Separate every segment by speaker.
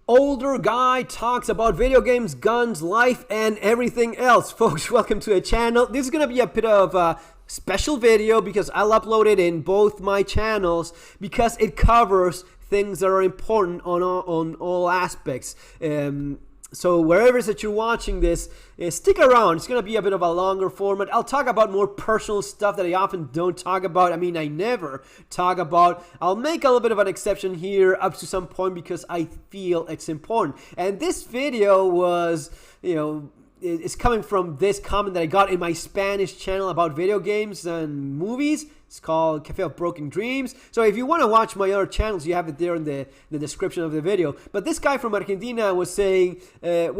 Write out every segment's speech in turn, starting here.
Speaker 1: Older guy talks about video games, guns, life, and everything else. Folks, welcome to the channel. This is going to be a bit of a special video because I'll upload it in both my channels because it covers things that are important on all aspects. So wherever that you're watching this, stick around. It's going to be a bit of a longer format. I'll talk about more personal stuff that I often don't talk about. I mean, I never talk about. I'll make a little bit of an exception here up to some point because I feel it's important. And this video was, it's coming from this comment that I got in my Spanish channel about video games and movies. It's called Cafe of Broken Dreams. So if you want to watch my other channels, you have it there in the description of the video. But this guy from Argentina was saying, a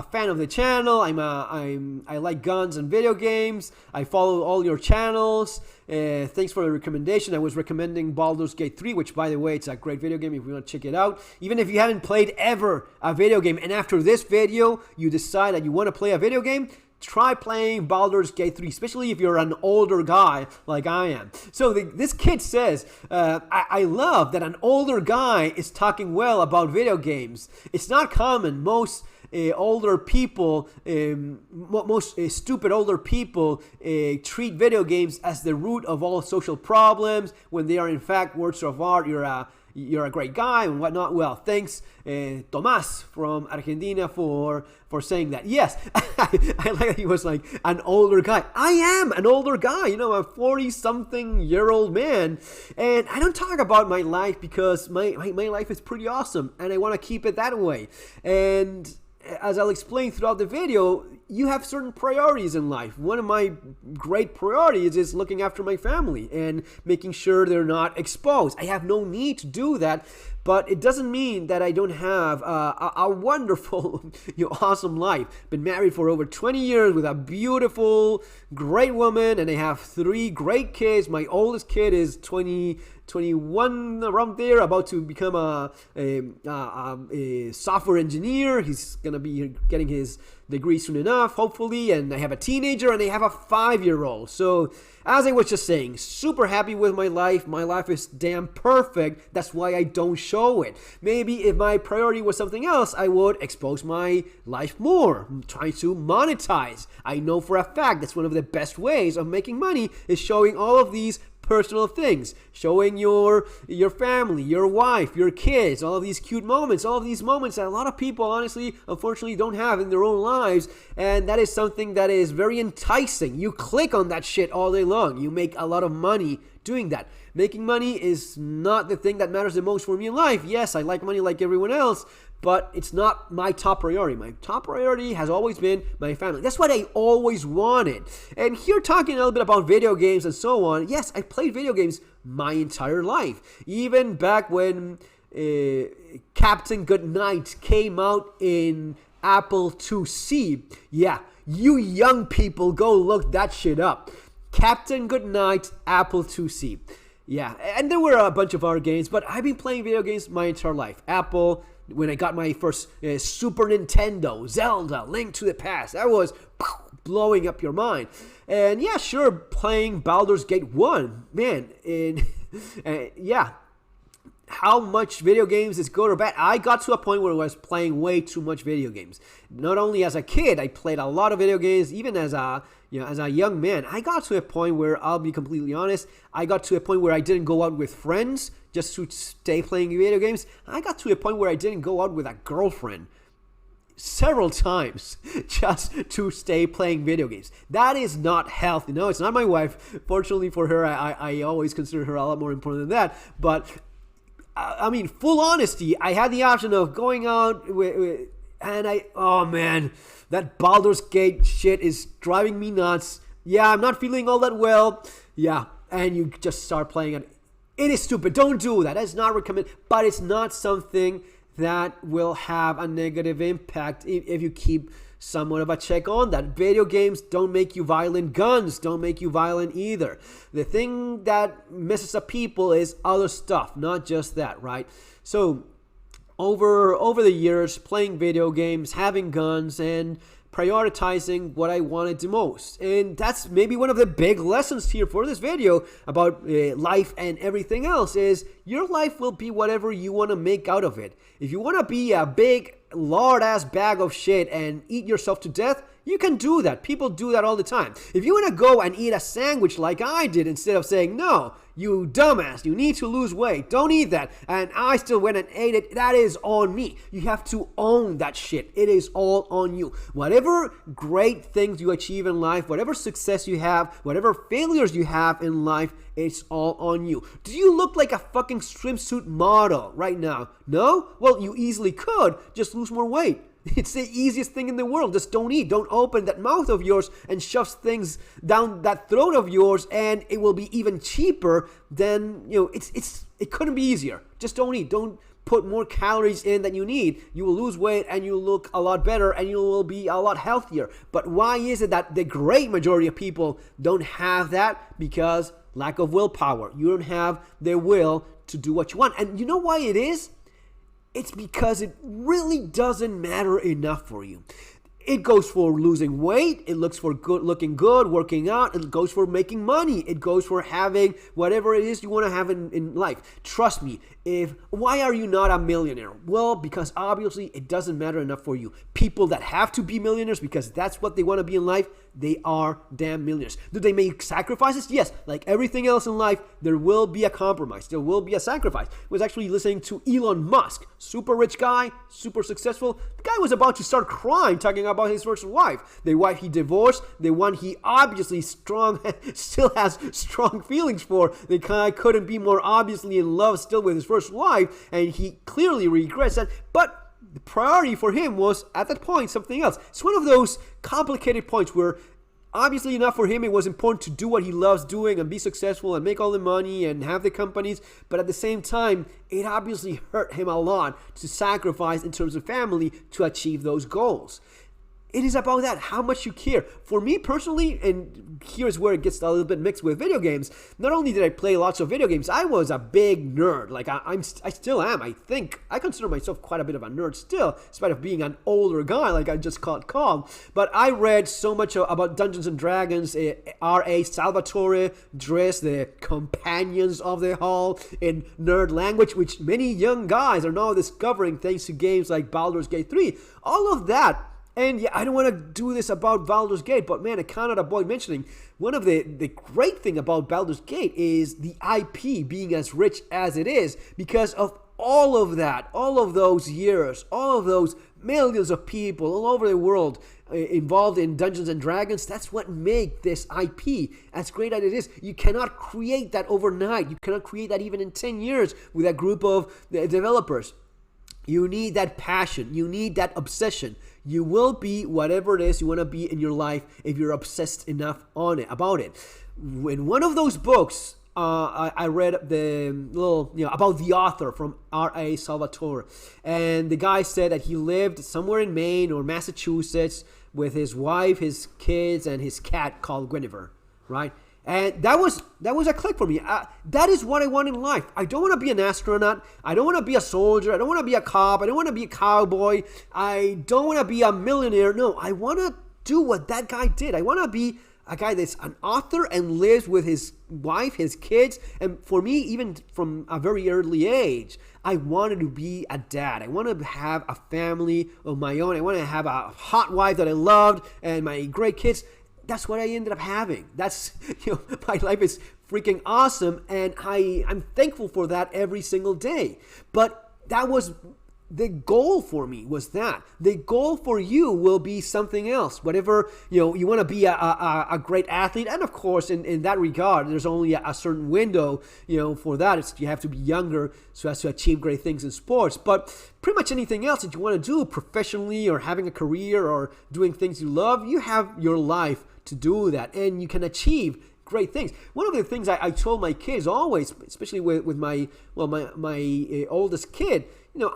Speaker 1: fan of the channel. I like guns and video games. I follow all your channels. Thanks for the recommendation. I was recommending Baldur's Gate 3, which, by the way, it's a great video game if you want to check it out. Even if you haven't played ever a video game, and after this video, you decide that you want to play a video game, try playing Baldur's Gate 3, especially if you're an older guy like I am. So this kid says, I love that an older guy is talking well about video games. It's not common. Most older people, most stupid older people treat video games as the root of all social problems when they are in fact works of art. You're a great guy and whatnot. Well, thanks, Tomás from Argentina for saying that. Yes, I like that he was like an older guy. I am an older guy, a 40-something-year-old man. And I don't talk about my life because my life is pretty awesome and I want to keep it that way. And as I'll explain throughout the video, you have certain priorities in life. One of my great priorities is looking after my family and making sure they're not exposed. I have no need to do that, but it doesn't mean that I don't have a wonderful, awesome life. Been married for over 20 years with a beautiful, great woman, and I have 3 great kids. My oldest kid is 21, around there, about to become a software engineer. He's gonna be getting his degree soon enough, hopefully. And I have a teenager and I have a 5-year-old. So as I was just saying, super happy with my life. My life is damn perfect. That's why I don't show it. Maybe if my priority was something else, I would expose my life more, trying to monetize. I know for a fact that's one of the best ways of making money is showing all of these personal things, showing your family, your wife, your kids, all of these cute moments, all of these moments that a lot of people honestly, unfortunately, don't have in their own lives. And that is something that is very enticing. You click on that shit all day long. You make a lot of money doing that. Making money is not the thing that matters the most for me in life. Yes, I like money like everyone else, but it's not my top priority. My top priority has always been my family. That's what I always wanted. And here talking a little bit about video games and so on. Yes, I played video games my entire life. Even back when Captain Goodnight came out in Apple IIc. Yeah, you young people, go look that shit up. Captain Goodnight, Apple IIc. Yeah, and there were a bunch of other games, but I've been playing video games my entire life. Apple, when I got my first Super Nintendo, Zelda, Link to the Past, that was blowing up your mind. And yeah, sure, playing Baldur's Gate 1, man, and yeah, how much video games is good or bad? I got to a point where I was playing way too much video games. Not only as a kid, I played a lot of video games, even as a young man. I got to a point where, I'll be completely honest, I got to a point where I didn't go out with friends just to stay playing video games. I got to a point where I didn't go out with a girlfriend several times just to stay playing video games. That is not healthy. No, it's not my wife. Fortunately for her, I always consider her a lot more important than that. But I mean, full honesty, I had the option of going out and oh man, that Baldur's Gate shit is driving me nuts. Yeah, I'm not feeling all that well. Yeah, and you just start playing it. It is stupid. Don't do that. That's not recommended. But it's not something that will have a negative impact if you keep somewhat of a check on that. Video games don't make you violent. Guns don't make you violent either. The thing that messes up people is other stuff, not just that, right? So over the years, playing video games, having guns, and prioritizing what I wanted the most. And that's maybe one of the big lessons here for this video about life and everything else is your life will be whatever you want to make out of it. If you want to be a big, lard-ass bag of shit and eat yourself to death, you can do that. People do that all the time. If you want to go and eat a sandwich like I did, instead of saying, no, you dumbass, you need to lose weight, don't eat that, and I still went and ate it, that is on me. You have to own that shit. It is all on you. Whatever great things you achieve in life, whatever success you have, whatever failures you have in life, it's all on you. Do you look like a fucking swimsuit model right now? No? Well, you easily could. Just lose more weight. It's the easiest thing in the world. Just don't eat. Don't open that mouth of yours and shove things down that throat of yours, and it will be even cheaper than, it couldn't be easier. Just don't eat. Don't put more calories in than you need. You will lose weight and you'll look a lot better and you will be a lot healthier. But why is it that the great majority of people don't have that? Because lack of willpower. You don't have the will to do what you want. And you know why it is? It's because it really doesn't matter enough for you. It goes for losing weight. It looks for looking good, working out. It goes for making money. It goes for having whatever it is you want to have in life. Trust me, why are you not a millionaire? Well, because obviously it doesn't matter enough for you. People that have to be millionaires because that's what they want to be in life, they are damn millionaires. Do they make sacrifices? Yes. Like everything else in life, there will be a compromise. There will be a sacrifice. I was actually listening to Elon Musk, super rich guy, super successful. The guy was about to start crying talking about his first wife. The wife he divorced, the one he obviously still has strong feelings for. The guy couldn't be more obviously in love still with his first wife, and he clearly regrets that. But the priority for him was, at that point, something else. It's one of those complicated points where, obviously enough for him, it was important to do what he loves doing and be successful and make all the money and have the companies. But at the same time, it obviously hurt him a lot to sacrifice in terms of family to achieve those goals. It is about that, how much you care. For me personally, and here's where it gets a little bit mixed with video games, not only did I play lots of video games, I was a big nerd. Like, I still am. I think I consider myself quite a bit of a nerd still, in spite of being an older guy, like I just got called. But I read so much about Dungeons and Dragons, R.A. Salvatore Dress, the companions of the hall in nerd language, which many young guys are now discovering thanks to games like Baldur's Gate 3. All of that. And yeah, I don't want to do this about Baldur's Gate, but man, I cannot avoid mentioning one of the great thing about Baldur's Gate is the IP being as rich as it is because of all of that, all of those years, all of those millions of people all over the world involved in Dungeons and Dragons. That's what make this IP as great as it is. You cannot create that overnight. You cannot create that even in 10 years with a group of developers. You need that passion. You need that obsession. You will be whatever it is you want to be in your life if you're obsessed enough about it. In one of those books, I read the little, about the author from R.A. Salvatore. And the guy said that he lived somewhere in Maine or Massachusetts with his wife, his kids, and his cat called Guinevere, right? And that was a click for me. That is what I want in life. I don't want to be an astronaut. I don't want to be a soldier. I don't want to be a cop. I don't want to be a cowboy. I don't want to be a millionaire. No, I want to do what that guy did. I want to be a guy that's an author and lives with his wife, his kids. And for me, even from a very early age, I wanted to be a dad. I wanted to have a family of my own. I wanted to have a hot wife that I loved and my great kids. That's what I ended up having. That's, my life is freaking awesome, and I'm thankful for that every single day. But that was the goal for me, was that. The goal for you will be something else. Whatever, you want to be a great athlete, and of course, in that regard, there's only a certain window, for that. You have to be younger so as to achieve great things in sports. But pretty much anything else that you want to do professionally or having a career or doing things you love, you have your life to do that, and you can achieve great things. One of the things I told my kids always, especially with my oldest kid,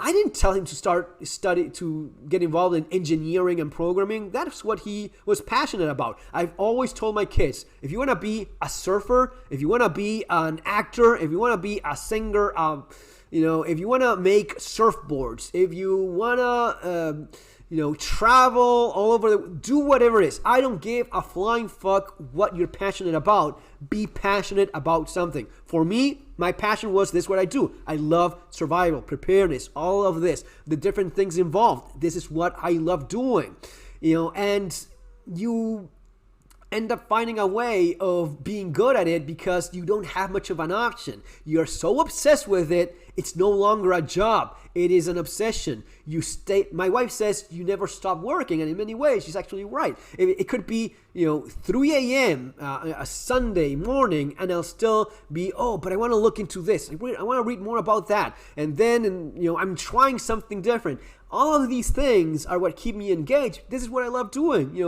Speaker 1: I didn't tell him to get involved in engineering and programming. That's what he was passionate about. I've always told my kids, if you want to be a surfer, if you want to be an actor, if you want to be a singer, if you want to make surfboards, if you want to travel all over, do whatever it is. I don't give a flying fuck what you're passionate about. Be passionate about something. For me, my passion was this, what I do. I love survival, preparedness, all of this, the different things involved. This is what I love doing, and you end up finding a way of being good at it because you don't have much of an option. You're so obsessed with it, it's no longer a job. It is an obsession. My wife says you never stop working, and in many ways, she's actually right. It could be, 3 a.m., a Sunday morning, and I'll still be, but I want to look into this. I want to read more about that. And then, I'm trying something different. All of these things are what keep me engaged. This is what I love doing,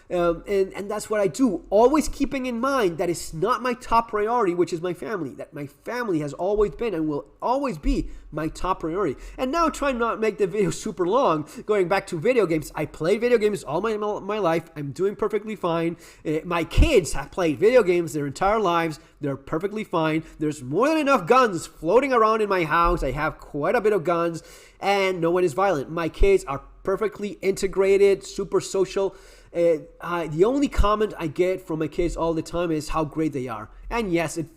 Speaker 1: and that's what I do. Always keeping in mind that it's not my top priority, which is my family. That my family has always been and will always be my top priority. And now trying not to make the video super long, going back to video games. I play video games all my life. I'm doing perfectly fine. My kids have played video games their entire lives. They're perfectly fine. There's more than enough guns floating around in my house. I have quite a bit of guns, and no one is violent. My kids are perfectly integrated, super social. The only comment I get from my kids all the time is how great they are. And yes, it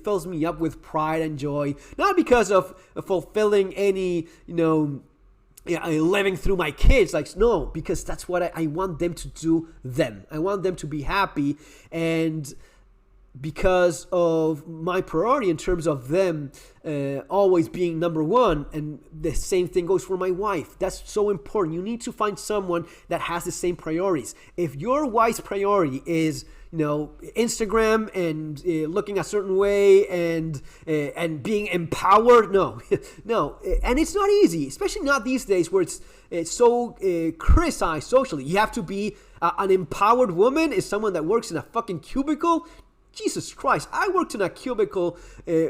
Speaker 1: fills me up with pride and joy, not because of fulfilling any, living through my kids, no, because that's what I want them to do them. I want them to be happy, and because of my priority in terms of them always being number one. And the same thing goes for my wife. That's so important. You need to find someone that has the same priorities. If your wife's priority is Instagram and looking a certain way and being empowered, no, and it's not easy, especially not these days where it's so criticized socially. You have to be an empowered woman is someone that works in a fucking cubicle. Jesus Christ, I worked in a cubicle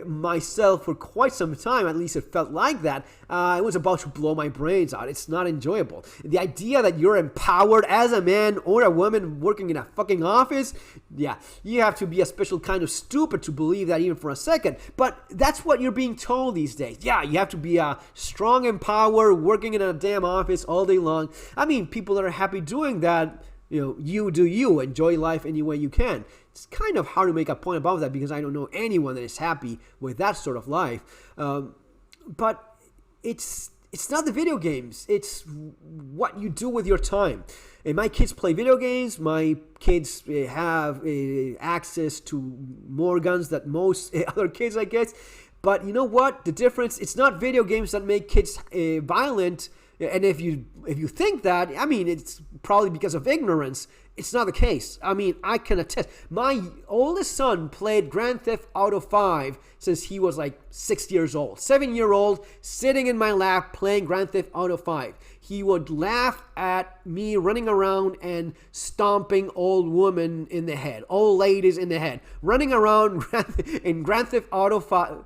Speaker 1: myself for quite some time. At least it felt like that. I was about to blow my brains out. It's not enjoyable. The idea that you're empowered as a man or a woman working in a fucking office, yeah, you have to be a special kind of stupid to believe that even for a second. But that's what you're being told these days. Yeah, you have to be a strong, empowered, working in a damn office all day long. I mean, people that are happy doing that, you do you. Enjoy life any way you can. It's kind of hard to make a point about that because I don't know anyone that is happy with that sort of life. But it's not the video games. It's what you do with your time. And my kids play video games. My kids have access to more guns than most other kids, I guess. But you know what? The difference, it's not video games that make kids violent. And if you think that, I mean, it's probably because of ignorance. It's not the case. I mean, I can attest. My oldest son played Grand Theft Auto 5 since he was like 6 years old. 7-year-old, sitting in my lap playing Grand Theft Auto 5. He would laugh at me running around and stomping old women in the head, old ladies in the head, running around in Grand Theft Auto 5.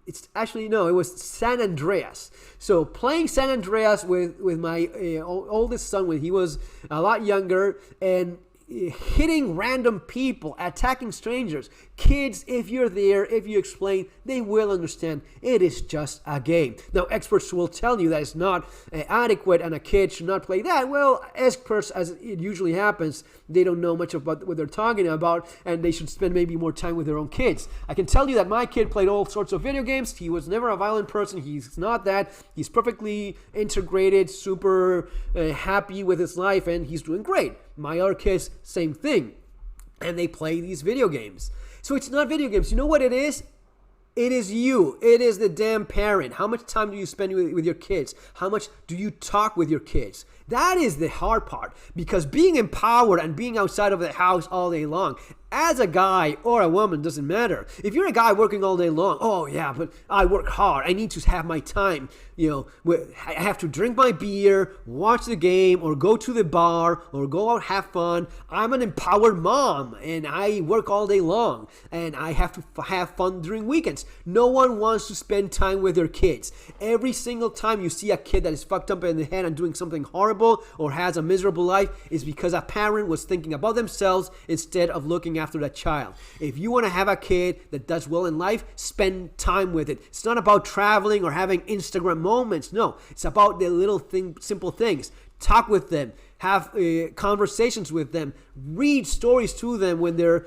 Speaker 1: It was San Andreas. So playing San Andreas with my oldest son when he was a lot younger, and hitting random people, attacking strangers. Kids, if you're there, if you explain, they will understand. It is just a game. Now, experts will tell you that it's not adequate and a kid should not play that. Well, experts, as it usually happens, they don't know much about what they're talking about, and they should spend maybe more time with their own kids. I can tell you that my kid played all sorts of video games. He was never a violent person. He's not that. He's perfectly integrated, super happy with his life, and he's doing great. My other kids, same thing. And they play these video games. So it's not video games. You know what it is? It is you. It is the damn parent. How much time do you spend with your kids? How much do you talk with your kids? That is the hard part. Because being empowered and being outside of the house all day long, as a guy or a woman, doesn't matter. If you're a guy working all day long, oh yeah, but I work hard. I need to have my time. I have to drink my beer, watch the game, or go to the bar, or go out, have fun. I'm an empowered mom, and I work all day long, and I have to have fun during weekends. No one wants to spend time with their kids. Every single time you see a kid that is fucked up in the head and doing something horrible or has a miserable life is because a parent was thinking about themselves instead of looking after that child. If you want to have a kid that does well in life, spend time with it. It's not about traveling or having Instagram moments. No, it's about the little simple things. Talk with them. Have conversations with them. Read stories to them when they're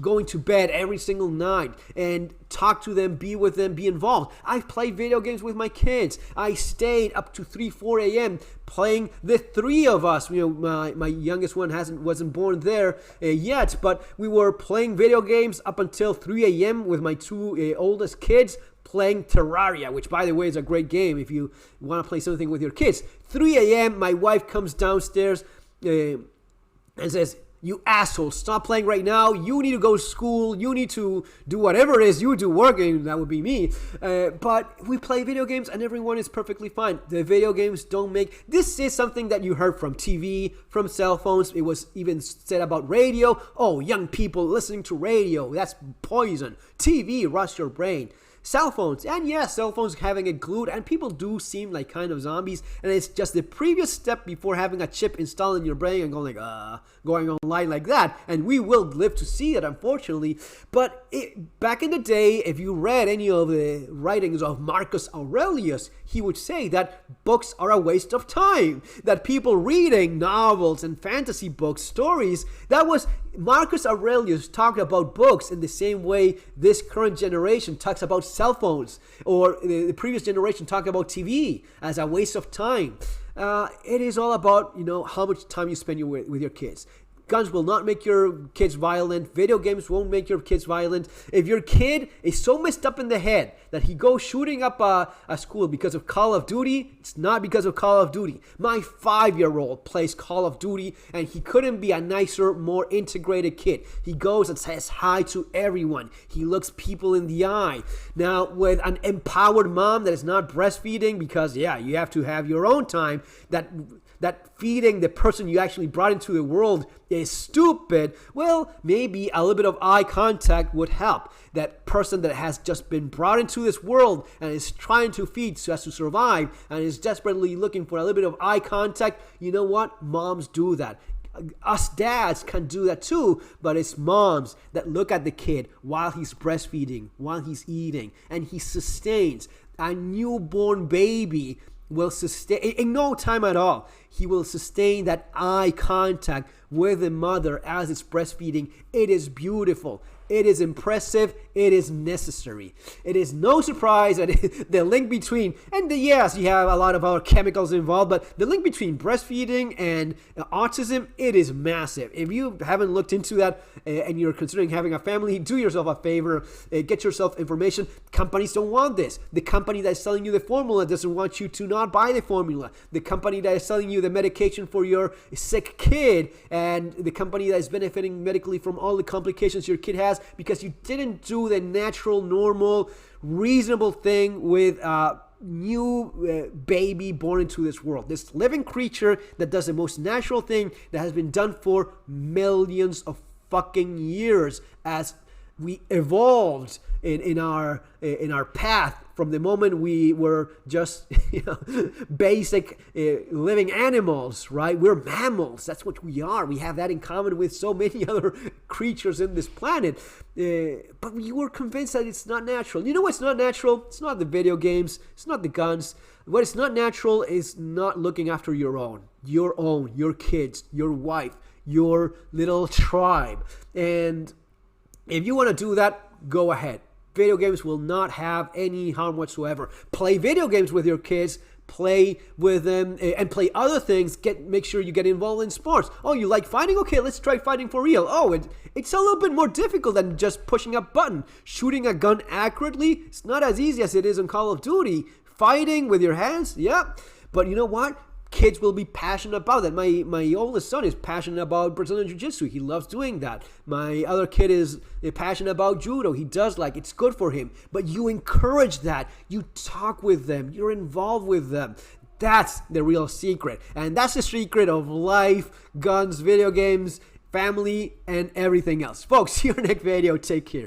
Speaker 1: going to bed every single night. And talk to them, be with them, be involved. I've played video games with my kids. I stayed up to 3, 4 a.m. playing, the three of us. You know, my youngest one wasn't born there yet, but we were playing video games up until 3 a.m. with my two oldest kids, playing Terraria, which, by the way, is a great game if you want to play something with your kids. 3 a.m., my wife comes downstairs and says, "You asshole, stop playing right now. You need to go to school. You need to do whatever it is you do, working." That would be me. But we play video games and everyone is perfectly fine. The video games don't make... This is something that you heard from TV, from cell phones. It was even said about radio. Oh, young people listening to radio, that's poison. TV rusts your brain. Cell phones, and yes, cell phones having it glued, and people do seem like kind of zombies, and it's just the previous step before having a chip installed in your brain and going online like that, and we will live to see it, unfortunately. But back in the day, if you read any of the writings of Marcus Aurelius, he would say that books are a waste of time, that people reading novels and fantasy books, stories, that was... Marcus Aurelius talked about books in the same way this current generation talks about cell phones, or the previous generation talked about TV as a waste of time. It is all about, how much time you spend with your kids. Guns will not make your kids violent. Video games won't make your kids violent. If your kid is so messed up in the head that he goes shooting up a school because of Call of Duty, it's not because of Call of Duty. My 5-year-old plays Call of Duty, and he couldn't be a nicer, more integrated kid. He goes and says hi to everyone. He looks people in the eye. Now, with an empowered mom that is not breastfeeding, because, you have to have your own time, that feeding the person you actually brought into the world is stupid, well, maybe a little bit of eye contact would help. That person that has just been brought into this world and is trying to feed so as to survive and is desperately looking for a little bit of eye contact, you know what? Moms do that. Us dads can do that too, but it's moms that look at the kid while he's breastfeeding, while he's eating, and he sustains. A newborn baby will sustain, in no time at all, he will sustain that eye contact with the mother as it's breastfeeding. It is beautiful. It is impressive. It is necessary. It is no surprise that the link between, and yes, you have a lot of other chemicals involved, but the link between breastfeeding and autism, it is massive. If you haven't looked into that and you're considering having a family, do yourself a favor, get yourself information. Companies don't want this. The company that is selling you the formula doesn't want you to not buy the formula. The company that is selling you the medication for your sick kid, and the company that is benefiting medically from all the complications your kid has because you didn't do the natural, normal, reasonable thing with a new baby born into this world. This living creature that does the most natural thing that has been done for millions of fucking years as we evolved in our path from the moment we were just basic living animals, right? We're mammals. That's what we are. We have that in common with so many other creatures in this planet. But we were convinced that it's not natural. You know what's not natural? It's not the video games. It's not the guns. What is not natural is not looking after your kids, your wife, your little tribe. And if you want to do that, go ahead. Video games will not have any harm whatsoever. Play video games with your kids. Play with them and play other things. Make sure you get involved in sports. Oh, you like fighting? Okay, let's try fighting for real. Oh, it's a little bit more difficult than just pushing a button. Shooting a gun accurately, it's not as easy as it is in Call of Duty. Fighting with your hands, yeah. But you know what? Kids will be passionate about that. My oldest son is passionate about Brazilian Jiu-Jitsu. He loves doing that. My other kid is passionate about judo. He does it's good for him. But you encourage that. You talk with them. You're involved with them. That's the real secret. And that's the secret of life, guns, video games, family, and everything else. Folks, see you in the next video. Take care.